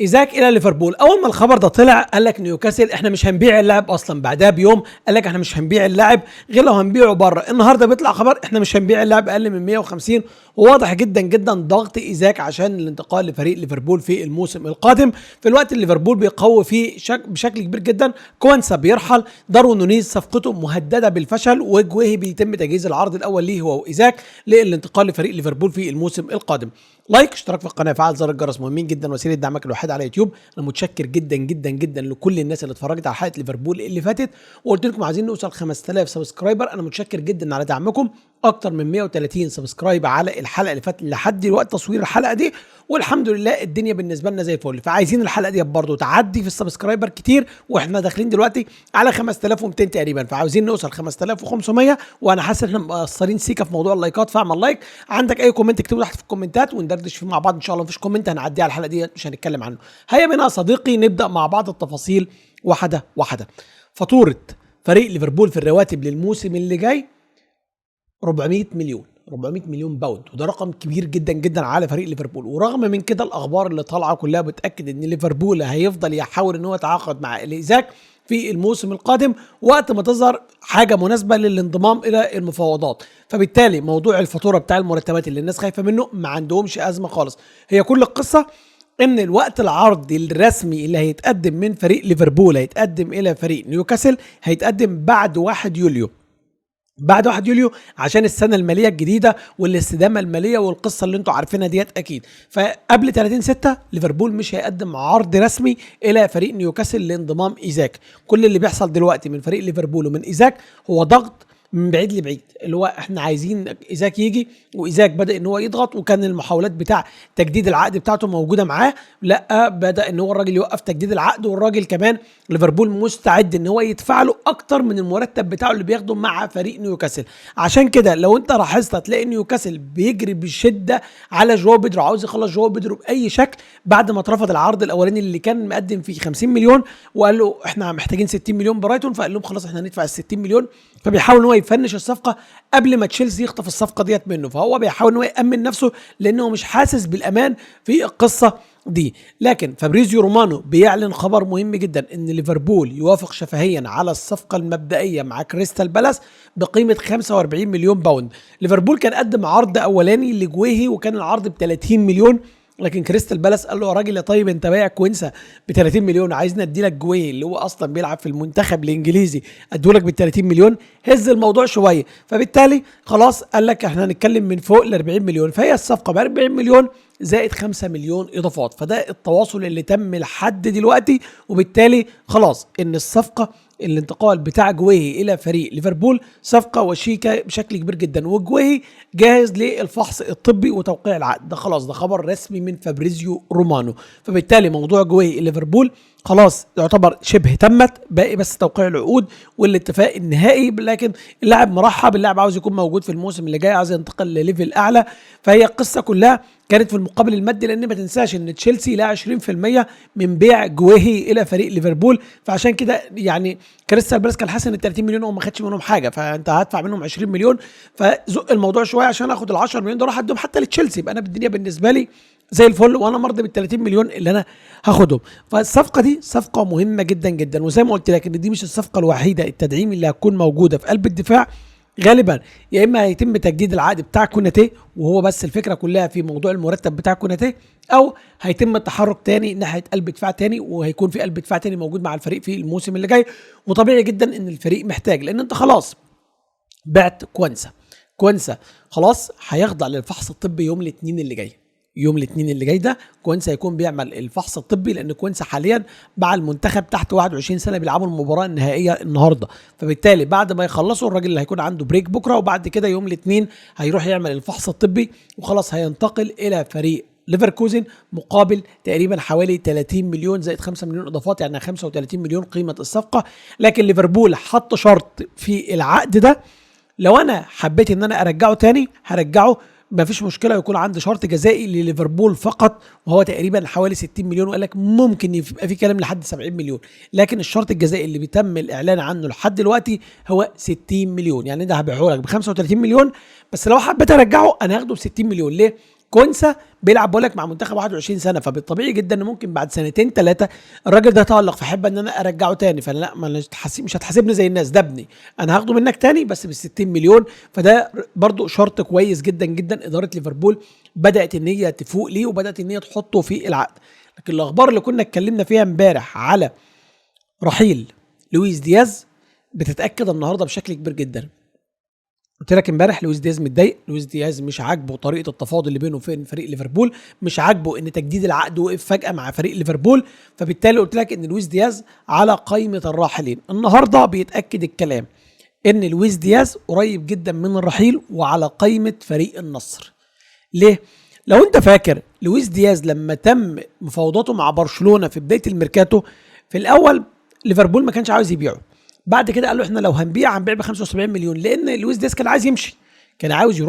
إيزاك إلى ليفربول. أول ما الخبر ده طلع قال لك نيوكاسل إحنا مش هنبيع اللاعب أصلا، بعدها بيوم قال لك إحنا مش هنبيع اللاعب غير لو هنبيعه بره. النهارده بيطلع خبر إحنا مش هنبيع اللاعب أقل من 150. وواضح جدا جدا ضغط إيزاك عشان الانتقال لفريق ليفربول في الموسم القادم، في الوقت اللي ليفربول بيقوي فيه بشكل كبير جدا. كوانسا بيرحل، داروين نونيز صفقته مهدده بالفشل، وجويهي بيتم تجهيز العرض الاول ليه هو وايزاك للانتقال لفريق ليفربول في الموسم القادم. لايك، اشتراك في القناه، فعل زر الجرس، مهمين جدا، وسيله دعمك الوحيد على يوتيوب. انا متشكر جدا جدا جدا لكل الناس اللي اتفرجت على حلقه ليفربول اللي فاتت وقلت لكم عايزين نوصل 5000 سبسكرايبر. انا متشكر جدا على دعمكم، اكتر من 130 سبسكرايب على الحلقه اللي فاتت لحد دلوقتي تصوير الحلقه دي، والحمد لله الدنيا بالنسبه لنا زي الفل. فعايزين الحلقه دي برضه تعدي في السبسكرايبر كتير، واحنا داخلين دلوقتي على 5200 تقريبا، فعاوزين نوصل 5500. وانا حاسس ان احنا مقصرين سيكه في موضوع اللايكات، فاعمل لايك. عندك اي كومنت اكتبه تحت في الكومنتات وندردش فيه مع بعض ان شاء الله. مفيش كومنت هنعديه على الحلقه دي مش هنتكلم عنه. هيا بنا يا صديقي نبدا مع بعض التفاصيل واحده واحده. فاتوره فريق ليفربول في الرواتب للموسم اللي جاي 400 مليون 400 مليون باوند، وده رقم كبير جدا جدا على فريق ليفربول. ورغم من كده الاخبار اللي طالعه كلها بتاكد ان ليفربول هيفضل يحاول ان هو يتعاقد مع ايزاك في الموسم القادم وقت ما تظهر حاجه مناسبه للانضمام الى المفاوضات. فبالتالي موضوع الفاتوره بتاع المرتبات اللي الناس خايفه منه ما عندهمش ازمه خالص. هي كل القصه ان الوقت العرضي الرسمي اللي هيتقدم من فريق ليفربول هيتقدم الى فريق نيوكاسل هيتقدم بعد 1 يوليو. بعد 1 يوليو عشان السنه الماليه الجديده والاستدامه الماليه والقصه اللي انتم عارفينها ديت اكيد. فقبل 30/6 ليفربول مش هيقدم عرض رسمي الى فريق نيوكاسل لانضمام ايزاك. كل اللي بيحصل دلوقتي من فريق ليفربول ومن ايزاك هو ضغط من بعيد لبعيد، اللي هو احنا عايزين ايزاك يجي، وايزاك بدا ان هو يضغط، وكان المحاولات بتاع تجديد العقد بتاعته موجوده معاه. لا، بدا ان هو الراجل يوقف تجديد العقد، والراجل كمان ليفربول مستعد ان هو يدفع له اكتر من المرتب بتاعه اللي بياخده مع فريق نيوكاسل. عشان كده لو انت لاحظت هتلاقي نيوكاسل بيجري بشده على جواو بيدرو، عاوز يخلص جواو بيدرو باي شكل بعد ما اترفض العرض الاولاني اللي كان مقدم فيه 50 مليون، وقال له احنا محتاجين 60 مليون برايتون، فقال لهم خلاص احنا هندفع ال 60 مليون. فبيحاول ان هو يفنش الصفقه قبل ما تشيلسي يخطف الصفقه ديت منه، فهو بيحاول ان هو يامن نفسه لانه مش حاسس بالامان في القصه دي. لكن فابريزيو رومانو بيعلن خبر مهم جدا ان ليفربول يوافق شفهيا على الصفقه المبدئيه مع كريستال بالاس بقيمه 45 مليون باوند. ليفربول كان قدم عرض اولاني لجويهي وكان العرض ب 30 مليون، لكن كريستال بالاس قال له يا راجل يا طيب انت بايع كوينسا ب 30 مليون، عايزنا اديلك جويه اللي هو اصلا بيلعب في المنتخب الانجليزي ادولك ب 30 مليون. هز الموضوع شويه، فبالتالي خلاص قال لك احنا هنتكلم من فوق ال 40 مليون. فهي الصفقه ب 40 مليون زائد 5 مليون اضافات، فده التواصل اللي تم لحد دلوقتي. وبالتالي خلاص ان الصفقه الانتقال بتاع جويهي الى فريق ليفربول صفقه وشيكه بشكل كبير جدا، وجويهي جاهز للفحص الطبي وتوقيع العقد. ده خلاص ده خبر رسمي من فابريزيو رومانو. فبالتالي موضوع جويهي ليفربول خلاص يعتبر شبه تمت، باقي بس توقيع العقود والاتفاق النهائي. لكن اللاعب مرحب، اللاعب عاوز يكون موجود في الموسم اللي جاي، عاوز ينتقل لليفل اعلى. فهي القصه كلها كانت في المقابل المادي، لان ما تنساش ان تشيلسي لا 20% من بيع جويهي الى فريق ليفربول. فعشان كده يعني كريستال بالاس كان حاسس ان ال 30 مليون هو ما خدش منهم حاجه، فانت هدفع منهم 20 مليون، فزق الموضوع شويه عشان اخد ال 10 مليون دول اروح اديهم حتى لتشيلسي، يبقى انا الدنيا بالنسبه لي زي الفل وانا مرضي بال 30 مليون اللي انا هاخدهم. فالصفقه دي صفقه مهمه جدا جدا، وزي ما قلت لك ان دي مش الصفقه الوحيده. التدعيم اللي هتكون موجوده في قلب الدفاع غالبا يا اما هيتم تجديد العقد بتاع كوناتي، وهو بس الفكره كلها في موضوع المرتب بتاع كوناتي، او هيتم التحرك تاني ناحيه قلب دفاع تاني، وهيكون في قلب دفاع تاني موجود مع الفريق في الموسم اللي جاي. وطبيعي جدا ان الفريق محتاج، لان انت خلاص بعت كوانسا خلاص هيخضع للفحص الطبي يوم الاثنين اللي جاي. يوم الاثنين اللي جاي ده كوينسا هيكون بيعمل الفحص الطبي، لان كوينسا حاليا مع المنتخب تحت 21 سنه بيلعبوا المباراه النهائيه النهارده. فبالتالي بعد ما يخلصوا الراجل اللي هيكون عنده بريك بكره، وبعد كده يوم الاثنين هيروح يعمل الفحص الطبي وخلاص هينتقل الى فريق ليفركوزن مقابل تقريبا حوالي 30 مليون زائد 5 مليون اضافات، يعني 35 مليون قيمه الصفقه. لكن ليفربول حط شرط في العقد ده، لو انا حبيت ان انا ارجعه تاني هرجعه، ما فيش مشكله يكون عندي شرط جزائي لليفربول فقط، وهو تقريبا حوالي 60 مليون، وقال لك ممكن يبقى في كلام لحد 70 مليون. لكن الشرط الجزائي اللي بيتم الاعلان عنه لحد دلوقتي هو 60 مليون، يعني ده هبيعه لك ب 35 مليون، بس لو حبيت ارجعه انا هاخده ب 60 مليون. ليه؟ كونسا بيلعب بقول لك مع منتخب 21 سنه، فبالطبيعي جدا ان ممكن بعد سنتين ثلاثه الراجل ده يتالق، فاحب ان انا ارجعه تاني. فانا لا، مش هتحاسبني زي الناس، ده ابني انا هاخده منك تاني بس ب 60 مليون. فده برضو شرط كويس جدا جدا. اداره ليفربول بدات ان هي تفوق ليه، وبدات ان هي تحطه في العقد. لكن الاخبار اللي كنا اتكلمنا فيها امبارح على رحيل لويس دياز بتتاكد النهارده بشكل كبير جدا. قلت لك امبارح لويس دياز متضايق، لويس دياز مش عاجبه طريقه التفاوض اللي بينه وبين فريق ليفربول، مش عاجبه ان تجديد العقد وقف فجاه مع فريق ليفربول. فبالتالي قلت لك ان لويس دياز على قائمه الراحلين. النهارده بيتاكد الكلام ان لويس دياز قريب جدا من الرحيل وعلى قائمه فريق النصر. ليه؟ لو انت فاكر لويس دياز لما تم مفاوضاته مع برشلونه في بدايه الميركاتو، في الاول ليفربول ما كانش عاوز يبيعه. بعد كده قال له احنا لو هنبيع ب 75 مليون، لان لويس دياز كان عايز يمشي، كان عاوز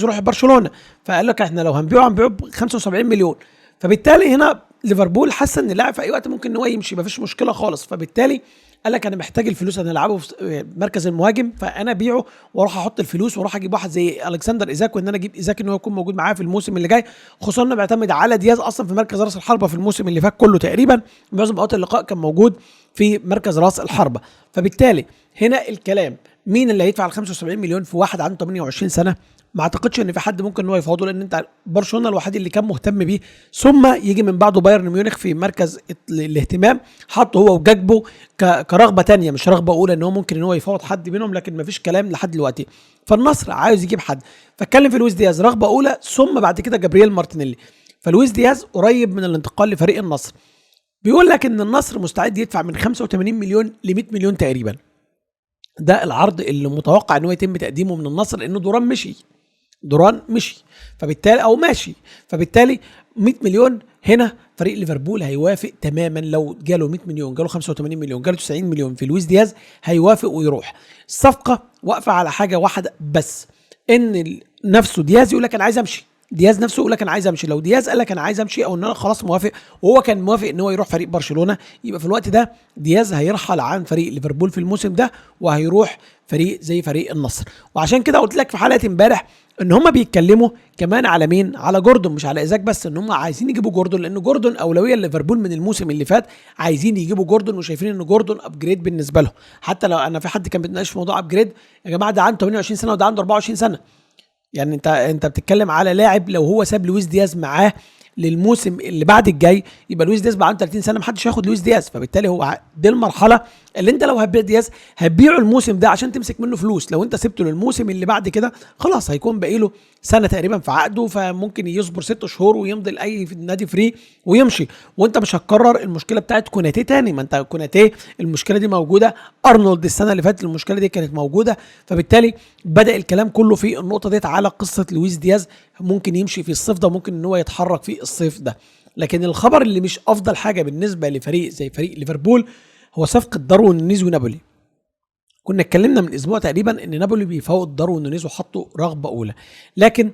يروح برشلونه. فقال لك احنا لو هنبيعه ب 75 مليون. فبالتالي هنا ليفربول حس ان اللاعب في اي وقت ممكن ان هو يمشي، مفيش مشكله خالص. فبالتالي قال لك انا محتاج الفلوس، انا العبه في مركز المهاجم، فانا ابيعه واروح احط الفلوس واروح اجيب واحد زي الكسندر ايزاك، وان انا اجيب ايزاك ان هو يكون موجود معايا في الموسم اللي جاي، خصوصا انه بيعتمد على دياز اصلا في مركز راس الحربه في الموسم اللي فات كله تقريبا. معظم اوقات اللقاء كان موجود في مركز راس الحربه. فبالتالي هنا الكلام مين اللي هيدفع ال 75 مليون في واحد عنده 28 سنه؟ ما اعتقدش ان في حد ممكن ان هو يفاوضه، لان انت برشلونه الوحيد اللي كان مهتم بيه، ثم يجي من بعده بايرن ميونخ في مركز الاهتمام، حطه هو وجاكبو كرغبه تانية مش رغبه اولى ان هو ممكن ان هو يفاوض حد منهم، لكن ما فيش كلام لحد دلوقتي. فالنصر عايز يجيب حد، فاتكلم في لويس دياز رغبه اولى، ثم بعد كده جابرييل مارتينيلي. فلويس دياز قريب من الانتقال لفريق النصر. بيقول لك ان النصر مستعد يدفع من 85 مليون ل 100 مليون تقريبا. ده العرض اللي متوقع ان هو يتم تقديمه من النصر، لانه دوران مشي فبالتالي او ماشي. فبالتالي 100 مليون هنا فريق ليفربول هيوافق تماما. لو جاله 100 مليون، جاله 85 مليون، جاله 90 مليون في لويس دياز هيوافق ويروح. الصفقه واقفه على حاجه واحده بس، ان نفسه دياز يقول لك انا عايز امشي. دياز نفسه يقول لك انا عايز امشي. لو دياز قال لك انا عايز امشي، او ان انا خلاص موافق وهو كان موافق ان هو يروح فريق برشلونه، يبقى في الوقت ده دياز هيرحل عن فريق ليفربول في الموسم ده وهيروح فريق زي فريق النصر. وعشان كده قلت لك في حلقه امبارح ان هم بيتكلموا كمان على مين؟ على جوردون، مش على ايزاك بس، ان هم عايزين يجيبوا جوردون، لان جوردون اولويه لليفربول من الموسم اللي فات. عايزين يجيبوا جوردون وشايفين ان جوردون ابجريد بالنسبه لهم. حتى لو انا في حد كان بيتناقش في موضوع ابجريد، يا جماعه ده عنده 28 سنه وده عنده 24 سنه. يعني انت بتتكلم على لاعب لو هو ساب لويس دياز معاه للموسم اللي بعد الجاي، يبقى لويس دياز بقى عنده 30 سنه، محدش هياخد لويس دياز. فبالتالي هو دي المرحله اللي انت لو هتبيع دياز هتبيعه الموسم ده عشان تمسك منه فلوس. لو انت سبته للموسم اللي بعد كده خلاص هيكون باقي له سنه تقريبا في عقده، فممكن يصبر 6 شهور ويمضي لاي نادي فري ويمشي، وانت مش هتكرر المشكله بتاعت كوناتيه تاني. ما انت كوناتيه المشكله دي موجوده، ارنولد السنه اللي فاتت المشكله دي كانت موجوده. فبالتالي بدا الكلام كله في النقطه ديت على قصه لويس دياز، ممكن يمشي في الصيف ده، ممكن ان هو يتحرك في الصيف ده. لكن الخبر اللي مش افضل حاجه بالنسبه لفريق زي فريق ليفربول هو صفقه داروين نونيز ونابولي. كنا اتكلمنا من اسبوع تقريبا ان نابولي بيفاوض داروين نونيز وحطوا رغبه اولى، لكن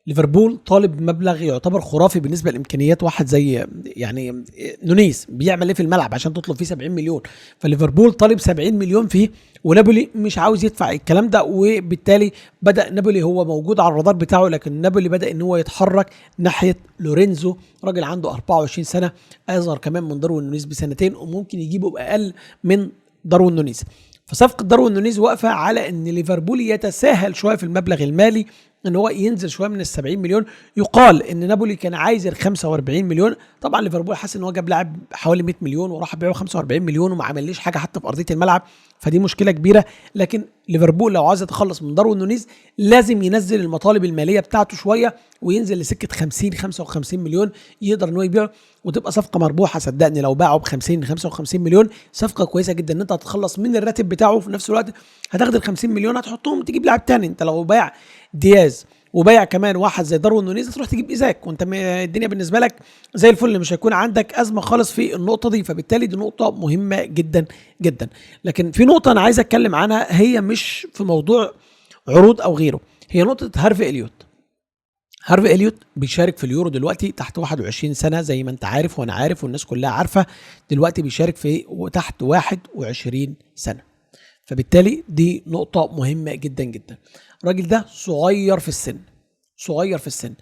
ليفربول طالب مبلغ يعتبر خرافي بالنسبه لامكانيات واحد زي يعني نونيز. بيعمل ايه في الملعب عشان تطلب فيه 70 مليون؟ فليفربول طالب 70 مليون فيه، ونابولي مش عاوز يدفع الكلام ده. وبالتالي بدا نابولي هو موجود على الرادار بتاعه، لكن نابولي بدا ان هو يتحرك ناحيه لورينزو، راجل عنده 24 سنه، اصغر كمان من داروين نونيز بسنتين، وممكن يجيبه باقل من داروين نونيز. فصفقه داروين نونيز واقفه على ان ليفربول يتساهل شويه في المبلغ المالي، ان هو ينزل شويه من ال 70 مليون. يقال ان نابولي كان عايز ال 45 مليون. طبعا ليفربول حاسس ان هو جاب لاعب حوالي 100 مليون وراح بيعه 45 مليون وما عمليش حاجه حتى في ارضيه الملعب، فدي مشكله كبيره. لكن ليفربول لو عايز يتخلص من داروين نونيز لازم ينزل المطالب الماليه بتاعته شويه وينزل لسكه 50 55 مليون، يقدر ان هو يبيعه وتبقى صفقه مربوحه. صدقني لو باعه ب 50 55 مليون صفقه كويسه جدا، ان انت هتتخلص من الراتب بتاعه، وفي نفس الوقت هتاخد ال 50 مليون هتحطهم تجيب لاعب تاني. انت لو بايع دياز وبايع كمان واحد زي داروين نونيز تروح تجيب ايزاك، وانت الدنيا بالنسبه لك زي الفل، مش هيكون عندك ازمه خالص في النقطه دي. فبالتالي دي نقطه مهمه جدا جدا. لكن في نقطه انا عايز اتكلم عنها، هي مش في موضوع عروض او غيره، هي نقطه هارفي اليوت. هارفي اليوت بيشارك في اليورو دلوقتي تحت 21 سنه زي ما انت عارف وانا عارف والناس كلها عارفه، دلوقتي بيشارك في تحت 21 سنه. فبالتالي دي نقطه مهمه جدا جدا. الراجل ده صغير في السن،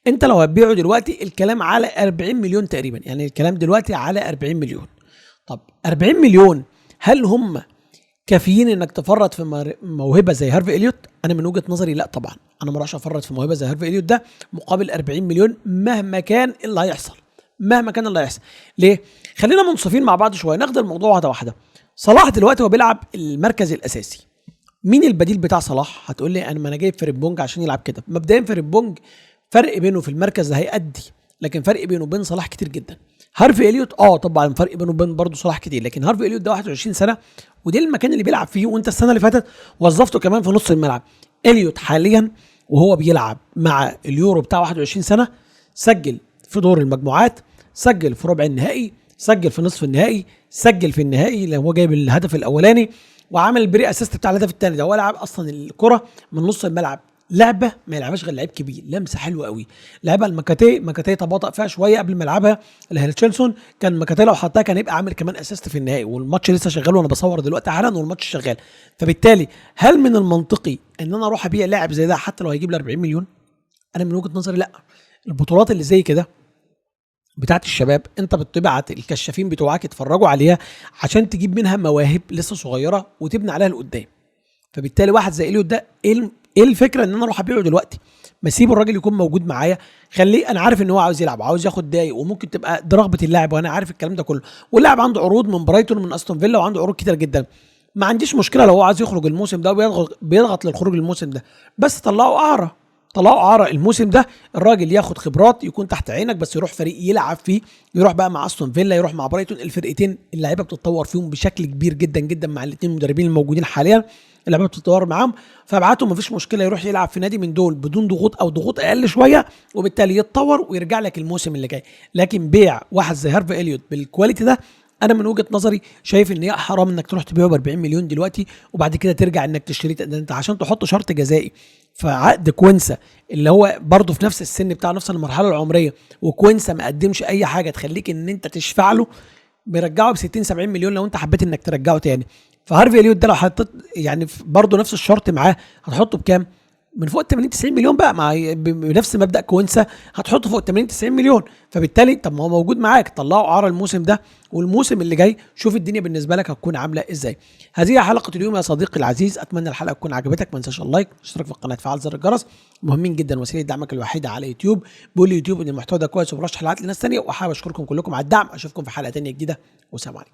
انت لو هتبيعه دلوقتي الكلام على 40 مليون تقريبا، يعني الكلام دلوقتي على 40 مليون. طب 40 مليون هل هم كافيين انك تفرط في موهبه زي هارفي اليوت؟ انا من وجهه نظري لا طبعا، انا ما راحش افرط في موهبه زي هارفي اليوت ده مقابل 40 مليون مهما كان اللي هيحصل، مهما كان اللي هيحصل. ليه؟ خلينا منصفين مع بعض شويه، ناخد الموضوع واحده واحده. صلاح دلوقتي هو بيلعب المركز الاساسي. مين البديل بتاع صلاح؟ هتقول لي انا ما انا جايب فريمبونج عشان يلعب كده. مبدئيا فريمبونج فرق بينه في المركز ده هيأدي، لكن فرق بينه وبين صلاح كتير جدا. هارفي اليوت طبعا فرق بينه وبين برضه صلاح كتير، لكن هارفي اليوت ده 21 سنه ودي المكان اللي بيلعب فيه، وانت السنه اللي فاتت وظفته كمان في نص الملعب. اليوت حاليا وهو بيلعب مع اليورو بتاع 21 سنه سجل في دور المجموعات، سجل في ربع النهائي، سجل في نصف النهائي، سجل في النهائي لما هو جايب الهدف الاولاني، وعمل البري اسيست بتاع الهدف الثاني ده. هو لعب اصلا الكره من نص الملعب، لعبه ما يلعبهاش غير لعيب كبير، لمسه حلوه قوي. لعبها المكاتيه تباطأ فيها شويه قبل ما يلعبها لهيلتشلسون. كان مكاتيه لو حطها كان يبقى عامل كمان اسيست في النهائي، والماتش لسه شغال وانا بصور دلوقتي حالا والماتش شغال. فبالتالي هل من المنطقي ان انا اروح ابيع لاعب زي ده حتى لو هيجيب لي 40 مليون؟ انا من وجهه نظري لا. البطولات اللي زي كده بتاعت الشباب انت بتبعت الكشافين بتوعك يتفرجوا عليها عشان تجيب منها مواهب لسه صغيره وتبني عليها لقدام. فبالتالي واحد زي اليوت ده ايه الفكره ان انا اروح ابيعه دلوقتي؟ ما اسيبه الراجل يكون موجود معايا، خليه. انا عارف ان هو عاوز يلعب وعاوز ياخد دايق، وممكن تبقى دي رغبه اللاعب وانا عارف الكلام ده كله، واللاعب عنده عروض من برايتون ومن استون فيلا وعنده عروض كتير جدا. ما عنديش مشكله لو هو عايز يخرج الموسم ده وبيضغط للخروج الموسم ده، بس طلعوا اعاره. طلعوا اعاره الموسم ده، الراجل ياخد خبرات، يكون تحت عينك، بس يروح فريق يلعب فيه، يروح بقى مع استون فيلا، يروح مع برايتون. الفرقتين اللعيبه بتتطور فيهم بشكل كبير جدا جدا مع الاثنين المدربين الموجودين حاليا، اللعيبه بتتطور معاهم. فابعته مفيش مشكله يروح يلعب في نادي من دول بدون ضغوط او ضغوط اقل شويه، وبالتالي يتطور ويرجع لك الموسم اللي جاي. لكن بيع واحد زي هارفي اليوت بالكواليتي ده، انا من وجهه نظري شايف ان هي حرام انك تروح تبيعه ب 40 مليون دلوقتي وبعد كده ترجع انك تشتريه. ده انت عشان تحط شرط جزائي في عقد كوينسا اللي هو برضه في نفس السن بتاع نفس المرحله العمريه، وكوينسا ما قدمش اي حاجه تخليك ان انت تشفع له، بيرجعه ب 60 70 مليون لو انت حبيت انك ترجعه تاني. فهارفي اليوت ده لو حطيت يعني برضه نفس الشرط معاه هتحطه بكام؟ من فوق 80 90 مليون بقى، مع بنفس مبدا كوينسا هتحطه فوق 80 90 مليون. فبالتالي طب ما هو موجود معاك، طلعه اعاره الموسم ده والموسم اللي جاي شوف الدنيا بالنسبه لك هتكون عامله ازاي. هذه حلقه اليوم يا صديقي العزيز، اتمنى الحلقه تكون عجبتك. ما تنساش اللايك، اشتراك في القناه، فعل زر الجرس، مهمين جدا، وسيله دعمك الوحيده على يوتيوب. بيقول لي يوتيوب ان المحتوى ده كويس وبرشح حلقات لناس ثانيه، وحابب اشكركم كلكم على الدعم. اشوفكم في حلقه ثانيه جديده، والسلام عليكم.